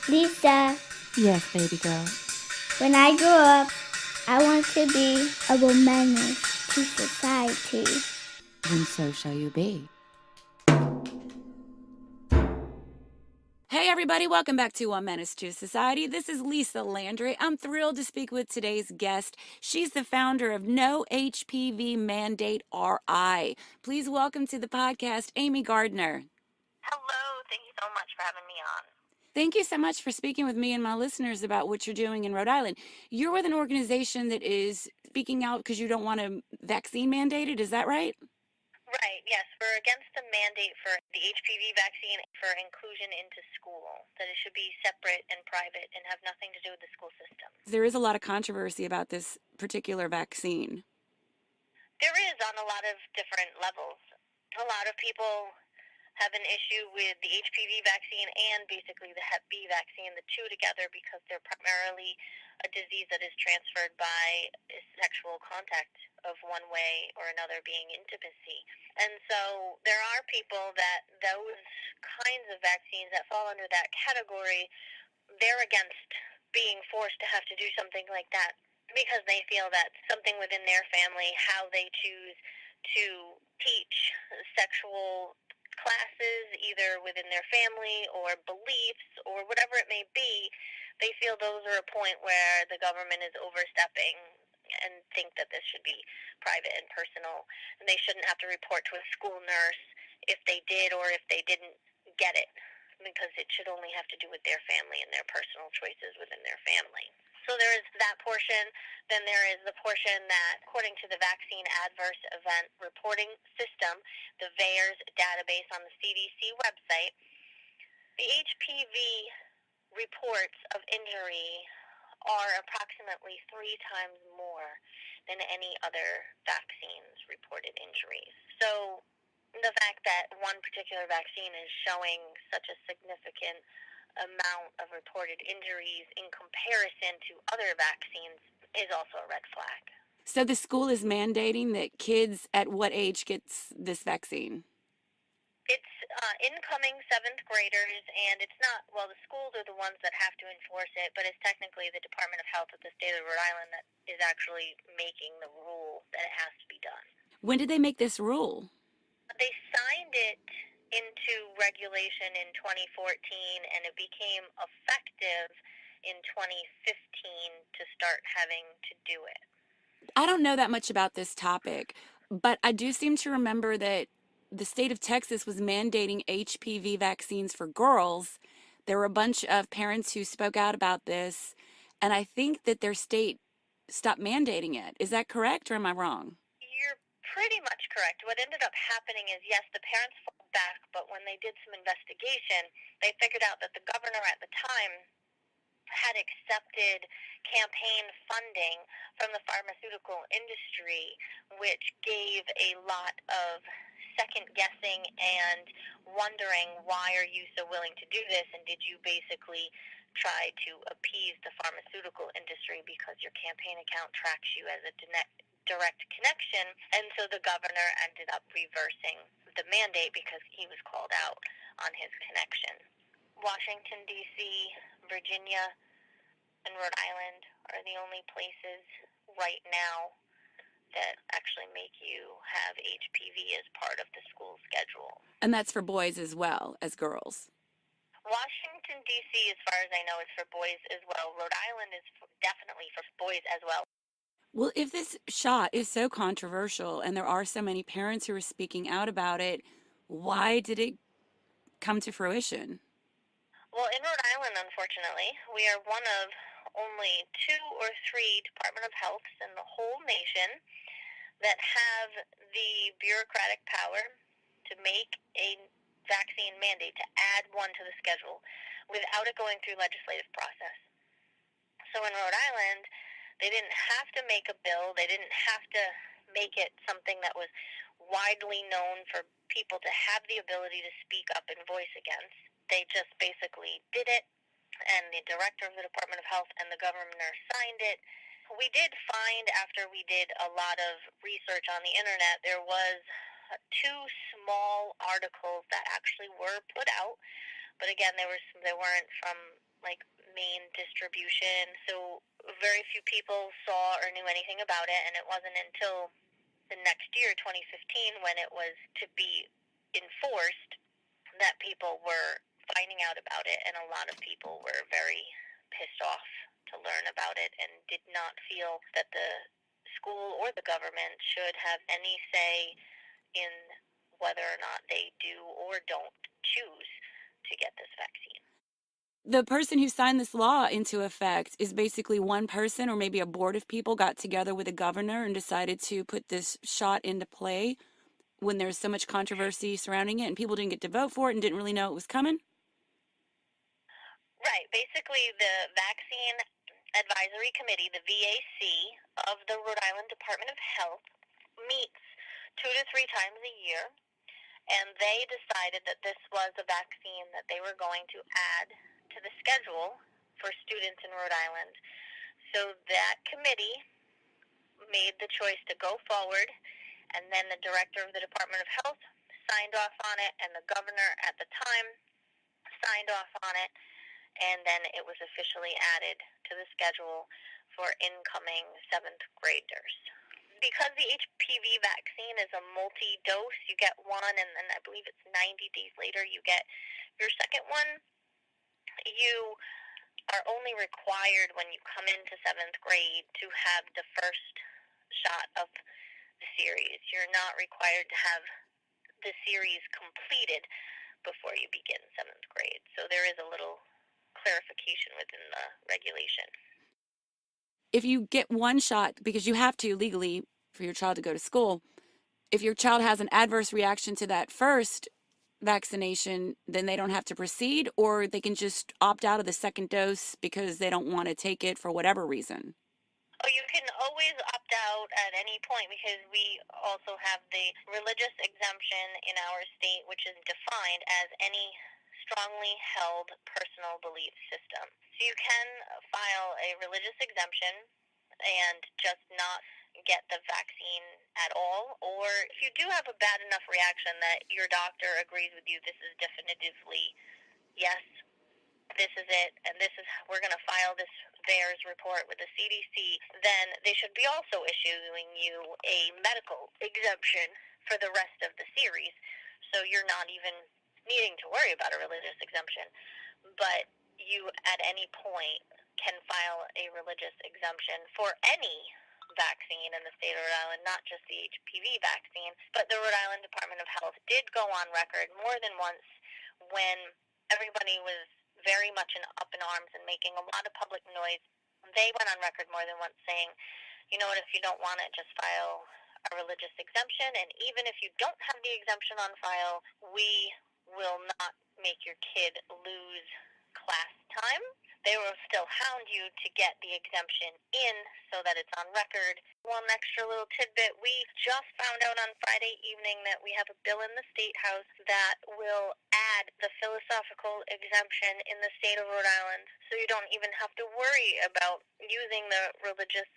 Lisa, Yes, baby girl. when I grow up, I want to be a woman to society. Then so shall you be. Hey everybody, welcome back to One Menace to Society. This is Lisa Landry. I'm thrilled to speak with today's guest. She's the founder of NoHPVMandateRI. Please welcome to the podcast, Aimee Gardiner. Hello, thank you so much for having me on. Thank you so much for speaking with me and my listeners about what you're doing in Rhode Island. You're with an organization that is speaking out because you don't want a vaccine mandated, is that right? Right, yes, we're against the mandate for the HPV vaccine for inclusion into school, that it should be separate and private and have nothing to do with the school system. There is a lot of controversy about this particular vaccine. There is on a lot of different levels. A lot of people have an issue with the HPV vaccine and basically the Hep B vaccine, the two together, because they're primarily a disease that is transferred by sexual contact of one way or another being intimacy. And so there are people that those kinds of vaccines that fall under that category, they're against being forced to have to do something like that because they feel that something within their family, how they choose to teach sexual classes, either within their family or beliefs or whatever it may be, they feel those are a point where the government is overstepping and think that this should be private and personal. And they shouldn't have to report to a school nurse if they did or if they didn't get it, because it should only have to do with their family and their personal choices within their family. So there is that portion. Then there is the portion that, according to the Vaccine Adverse Event Reporting System, the VAERS database on the CDC website, the HPV reports of injury are approximately 3 times more than any other vaccine's reported injuries. So the fact that one particular vaccine is showing such a significant amount of reported injuries in comparison to other vaccines is also a red flag. So the school is mandating that kids at what age gets this vaccine? It's incoming 7th graders, and it's not, well, the schools are the ones that have to enforce it, but it's technically the Department of Health of the state of Rhode Island that is actually making the rule that it has to be done. When did they make this rule? They signed it into regulation in 2014, and it became effective in 2015 to start having to do it. I don't know that much about this topic, but I do seem to remember that the state of Texas was mandating HPV vaccines for girls. There were a bunch of parents who spoke out about this, and I think that their state stopped mandating it. Is that correct, or am I wrong? You're pretty much correct. What ended up happening is, yes, the parents fought back, but when they did some investigation, they figured out that the governor at the time had accepted campaign funding from the pharmaceutical industry, which gave a lot of second guessing and wondering, why are you so willing to do this, and did you basically try to appease the pharmaceutical industry because your campaign account tracks you as a direct connection. And so the governor ended up reversing the mandate because he was called out on his connection. Washington, D.C., Virginia, and Rhode Island are the only places right now that actually make you have HPV as part of the school schedule. And that's for boys as well as girls. Washington, D.C., as far as I know, is for boys as well. Rhode Island is definitely for boys as well. Well, if this shot is so controversial and there are so many parents who are speaking out about it, why did it come to fruition? Well, in Rhode Island, unfortunately, we are one of only 2 or 3 Department of Healths in the whole nation that have the bureaucratic power to make a vaccine mandate, to add one to the schedule without it going through legislative process. So in Rhode Island, they didn't have to make a bill. They didn't have to make it something that was widely known for people to have the ability to speak up and voice against. They just basically did it, and the director of the Department of Health and the governor signed it. We did find, after we did a lot of research on the internet, there was 2 small articles that actually were put out, but again, they weren't from like main distribution, so very few people saw or knew anything about it, and it wasn't until the next year, 2015, when it was to be enforced, that people were finding out about it, and a lot of people were very pissed off to learn about it and did not feel that the school or the government should have any say in whether or not they do or don't choose to get this vaccine. The person who signed this law into effect is basically one person or maybe a board of people got together with a governor and decided to put this shot into play when there's so much controversy surrounding it and people didn't get to vote for it and didn't really know it was coming? Right. Basically, the Vaccine Advisory Committee, the VAC, of the Rhode Island Department of Health meets 2 to 3 times a year, and they decided that this was a vaccine that they were going to add to the schedule for students in Rhode Island. So that committee made the choice to go forward, and then the director of the Department of Health signed off on it, and the governor at the time signed off on it, and then it was officially added to the schedule for incoming 7th graders. Because the HPV vaccine is a multi-dose, you get one, and then I believe it's 90 days later you get your second one. You are only required when you come into 7th grade to have the first shot of the series. You're not required to have the series completed before you begin 7th grade. So there is a little clarification within the regulation. If you get one shot, because you have to legally for your child to go to school, if your child has an adverse reaction to that first vaccination, then they don't have to proceed, or they can just opt out of the second dose because they don't want to take it for whatever reason? Oh, you can always opt out at any point because we also have the religious exemption in our state, which is defined as any strongly held personal belief system. So you can file a religious exemption and just not get the vaccine at all, or if you do have a bad enough reaction that your doctor agrees with you, this is definitively, yes, this is it, and this is, we're going to file this VAERS report with the CDC, then they should be also issuing you a medical exemption for the rest of the series, so you're not even needing to worry about a religious exemption, but you at any point can file a religious exemption for any vaccine in the state of Rhode Island, not just the HPV vaccine. But the Rhode Island Department of Health did go on record more than once when everybody was very much up in arms and making a lot of public noise. They went on record more than once saying, you know what, if you don't want it, just file a religious exemption, and even if you don't have the exemption on file, we will not make your kid lose class time. They will still hound you to get the exemption in so that it's on record. One extra little tidbit, we just found out on Friday evening that we have a bill in the State House that will add the philosophical exemption in the state of Rhode Island, so you don't even have to worry about using the religious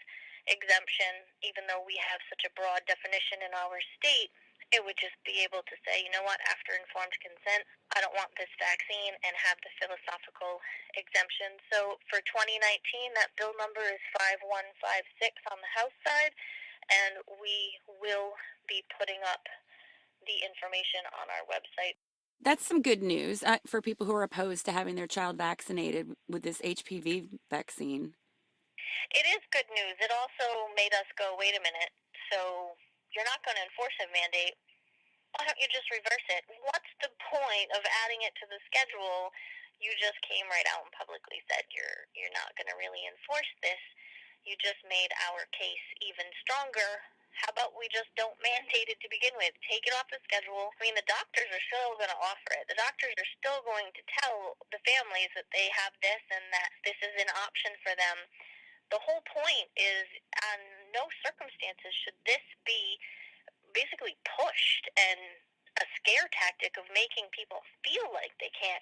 exemption, even though we have such a broad definition in our state. It would just be able to say, you know what, after informed consent, I don't want this vaccine, and have the philosophical exemption. So for 2019, that bill number is 5156 on the House side, and we will be putting up the information on our website. That's some good news for people who are opposed to having their child vaccinated with this HPV vaccine. It is good news. It also made us go, wait a minute, so you're not going to enforce a mandate, why don't you just reverse it? What's the point of adding it to the schedule? You just came right out and publicly said you're not going to really enforce this. You just made our case even stronger. How about we just don't mandate it to begin with? Take it off the schedule. I mean, the doctors are still going to offer it. The doctors are still going to tell the families that they have this and that this is an option for them. The whole point is, on no circumstances should this be basically pushed and a scare tactic of making people feel like they can't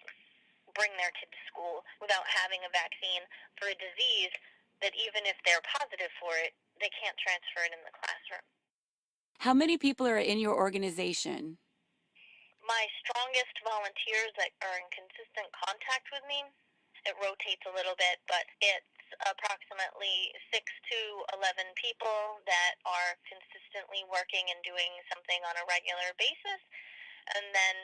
bring their kid to school without having a vaccine for a disease that even if they're positive for it, they can't transfer it in the classroom. How many people are in your organization? My strongest volunteers that are in consistent contact with me It rotates a little bit, but it's approximately 6 to 11 people that are consistently working and doing something on a regular basis. And then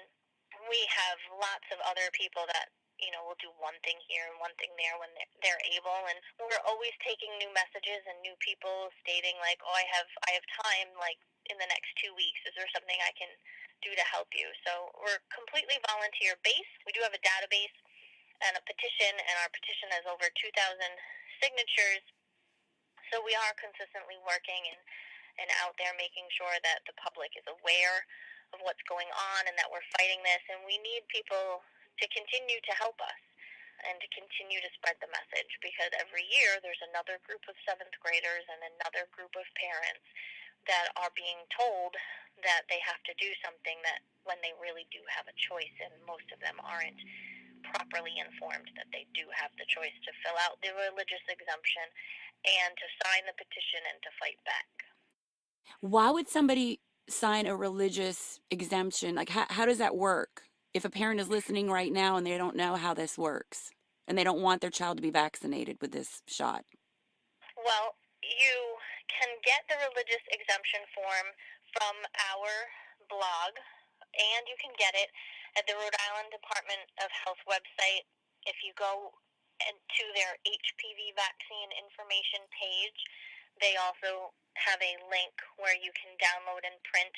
we have lots of other people that, will do one thing here and one thing there when they're able. And we're always taking new messages and new people stating like, oh, I have time, like in the next 2 weeks. Is there something I can do to help you? So we're completely volunteer based. We do have a database and a petition, and our petition has over 2,000 signatures. So we are consistently working and out there making sure that the public is aware of what's going on and that we're fighting this. And we need people to continue to help us and to continue to spread the message, because every year there's another group of 7th graders and another group of parents that are being told that they have to do something that when they really do have a choice, and most of them aren't properly informed that they do have the choice to fill out the religious exemption and to sign the petition and to fight back. Why would somebody sign a religious exemption? Like, how does that work? If a parent is listening right now and they don't know how this works and they don't want their child to be vaccinated with this shot. Well, you can get the religious exemption form from our blog, and you can get it at the Rhode Island Department of Health website. If you go to their HPV vaccine information page, they also have a link where you can download and print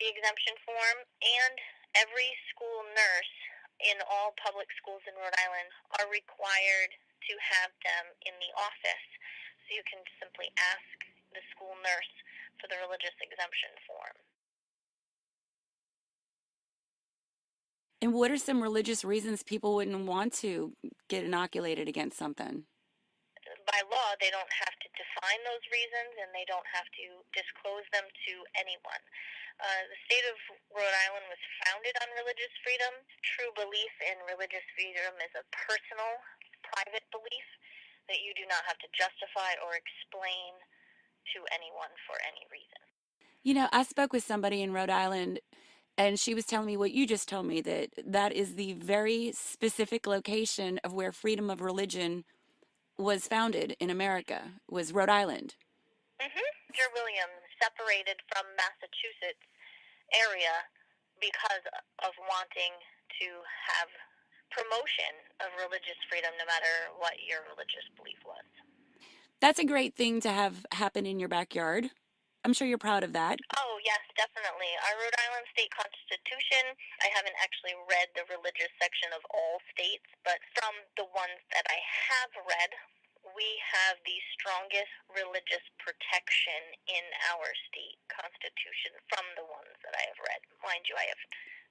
the exemption form. And every school nurse in all public schools in Rhode Island are required to have them in the office. So you can simply ask the school nurse for the religious exemption form. And what are some religious reasons people wouldn't want to get inoculated against something? By law, they don't have to define those reasons, and they don't have to disclose them to anyone. The state of Rhode Island was founded on religious freedom. True belief in religious freedom is a personal, private belief that you do not have to justify or explain to anyone for any reason. I spoke with somebody in Rhode Island, and she was telling me what you just told me, that is the very specific location of where freedom of religion was founded in America, was Rhode Island. Roger Williams separated from Massachusetts area because of wanting to have promotion of religious freedom no matter what your religious belief was. That's a great thing to have happen in your backyard. I'm sure you're proud of that. Oh, yes, definitely. Our Rhode Island state constitution, I haven't actually read the religious section of all states, but from the ones that I have read, we have the strongest religious protection in our state constitution from the ones that I have read. Mind you, I have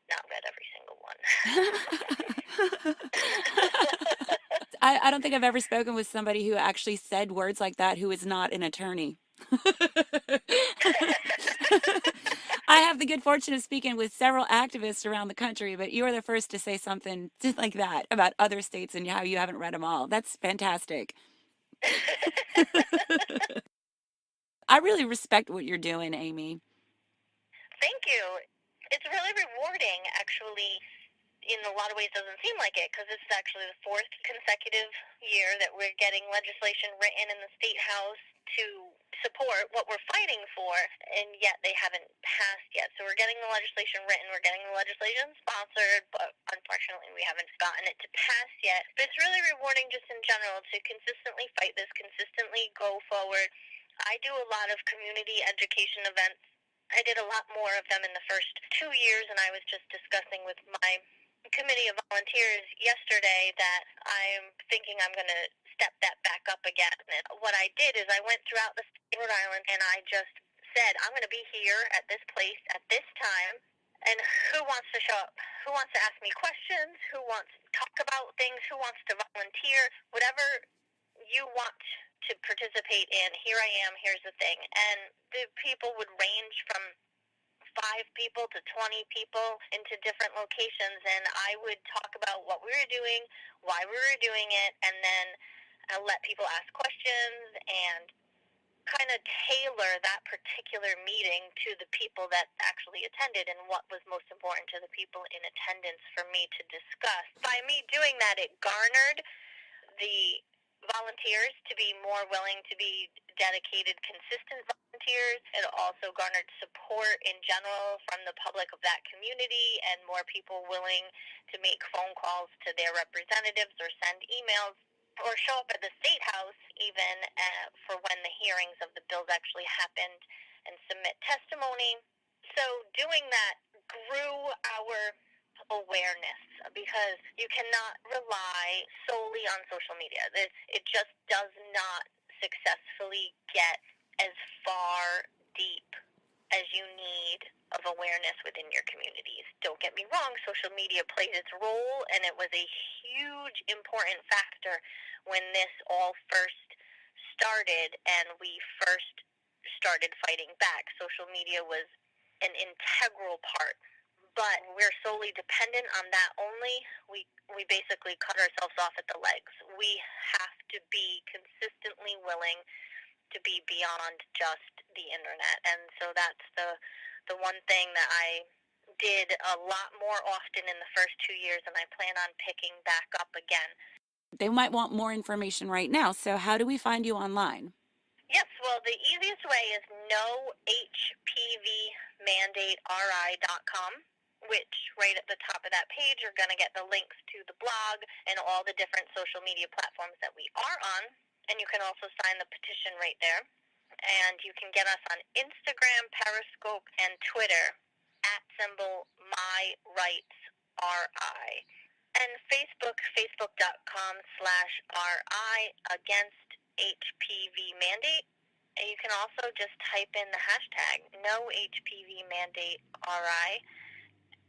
not read every single one. I don't think I've ever spoken with somebody who actually said words like that who is not an attorney. I have the good fortune of speaking with several activists around the country, but you are the first to say something just like that about other states and how you haven't read them all. That's fantastic. I really respect what you're doing, Aimee. Thank you. It's really rewarding, actually. In a lot of ways, doesn't seem like it, because this is actually the 4th consecutive year that we're getting legislation written in the State House to support what we're fighting for, and yet they haven't passed yet. So we're getting the legislation written, we're getting the legislation sponsored, but unfortunately we haven't gotten it to pass yet. But it's really rewarding just in general to consistently fight this, consistently go forward. I do a lot of community education events. I did a lot more of them in the first 2 years, and I was just discussing with my committee of volunteers yesterday that I'm thinking I'm going to step that back up again. And what I did is I went throughout the state of Rhode Island and I just said, I'm going to be here at this place at this time, and who wants to show up? Who wants to ask me questions? Who wants to talk about things? Who wants to volunteer? Whatever you want to participate in, here I am, here's the thing. And the people would range from 5 people to 20 people into different locations, and I would talk about what we were doing, why we were doing it, and then let people ask questions and kind of tailor that particular meeting to the people that actually attended and what was most important to the people in attendance for me to discuss. By me doing that, it garnered the volunteers to be more willing to be dedicated, consistent volunteers. It also garnered support in general from the public of that community and more people willing to make phone calls to their representatives or send emails or show up at the State House even for when the hearings of the bills actually happened and submit testimony. So doing that grew our awareness because you cannot rely solely on social media. It just does not successfully get as far deep as you need of awareness within your communities. Don't get me wrong, social media plays its role, and it was a huge important factor when this all first started and we first started fighting back. Social media was an integral part, but we're solely dependent on that only. We basically cut ourselves off at the legs. We have to be consistently willing to be beyond just the internet. And so that's the one thing that I did a lot more often in the first 2 years, and I plan on picking back up again. They might want more information right now, so how do we find you online? Yes, well, the easiest way is NoHPVMandateRI.com, which right at the top of that page you're going to get the links to the blog and all the different social media platforms that we are on, and you can also sign the petition right there. And you can get us on Instagram, Periscope, and Twitter @MyRightsRI. And Facebook, facebook.com/RI against HPV mandate. And you can also just type in the hashtag NoHPVMandateRI,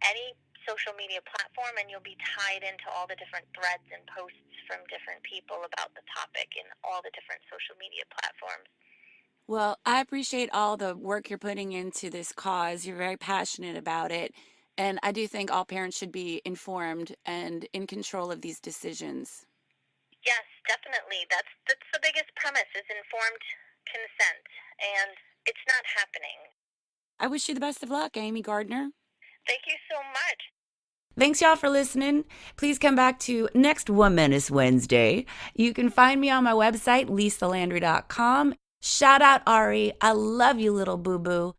any social media platform, and you'll be tied into all the different threads and posts from different people about the topic in all the different social media platforms. Well, I appreciate all the work you're putting into this cause. You're very passionate about it. And I do think all parents should be informed and in control of these decisions. Yes, definitely. That's the biggest premise is informed consent, and it's not happening. I wish you the best of luck, Aimee Gardiner. Thank you so much. Thanks, y'all, for listening. Please come back to next Womanist Wednesday. You can find me on my website, lisalandry.com. Shout out, Ari. I love you, little boo-boo.